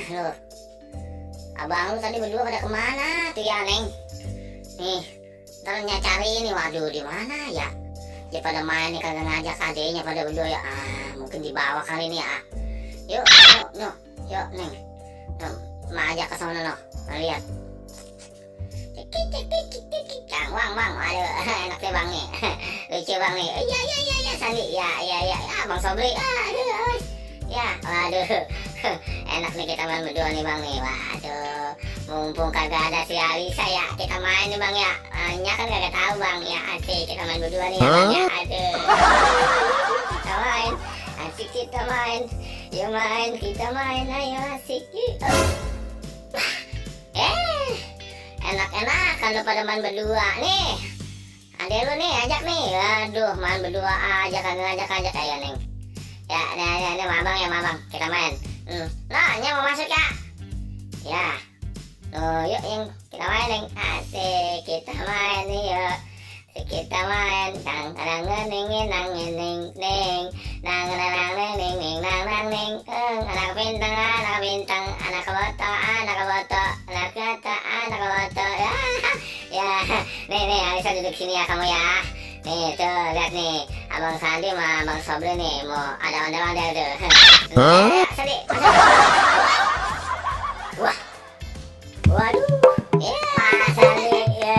Loh, abang lu tadi berdua pada kemana tuh ya, Neng? Nih, ntar cari ini, waduh di mana ya? Dia pada main nih, kagak ngajak adenya pada berdua ya. Mungkin dibawa kali ini ya. Yuk, yuk, Neng. Ma ajak ke sana no. Lihat. Bang, aduh, enak deh bang nih. Lucu bang nih. Iya, Sandi. Ya, Bang Sobri. Aduh. Ya, waduh. Enak nih kita main berdua nih bang nih. Waduh. Mumpung kagak ada si Alisa ya, kita main nih bang ya. Nya kan kagak tahu bang ya. Asik kita main berdua nih ya. Aduh. Kita main. Asik kita main. Yuk main, kita main. Ayo asik. Enak-enak kalau pada main berdua nih. Adek lu nih ajak nih. Aduh, main berdua aja kagak ngajak kayak Neng. Ya, ini mabang ya mabang. Kita main. Nah, Nya mau masuk ya? Ya. Yuk yang kita main Neng. Asik, kita main nih yuk. Kita main tang tang neng nang neng neng nang nang neng neng nang nang neng anak bintang anak boto anak boto ya nih Alisa duduk sini ya kamu ya. Nih tuh lihat nih Abang Sandi sama Abang Sobri nih mau ada ondel-ondel tuh. Sandi wah waduh ya Sandi ya.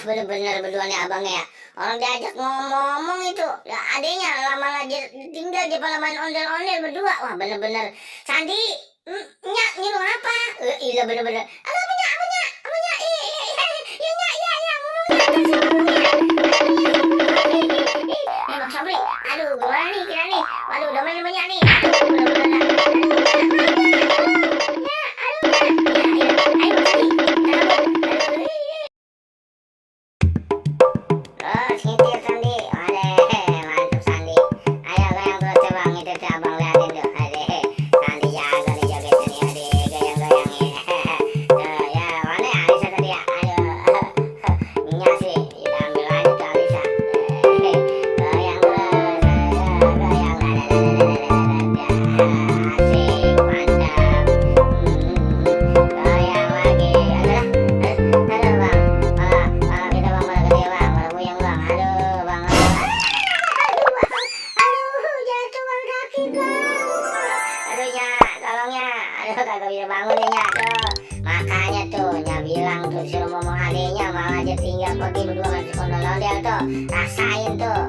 Bener-bener berdua nih abangnya ya. Orang diajak ngomong itu ya, adenya lama lagi tinggal dia pada main ondel-ondel berdua. Wah bener-bener Sandi nyuruh apa? Iya bener-bener apa nya Bang Sabri, aduh gimana nih kita nih, waduh udah main banyak nih, kagak bisa bangun ya tuh. Makanya tuh Nya bilang tuh suruh ngomong adenya malah aja tinggal pergi berdua masih ondel-ondel tuh. Rasain tuh.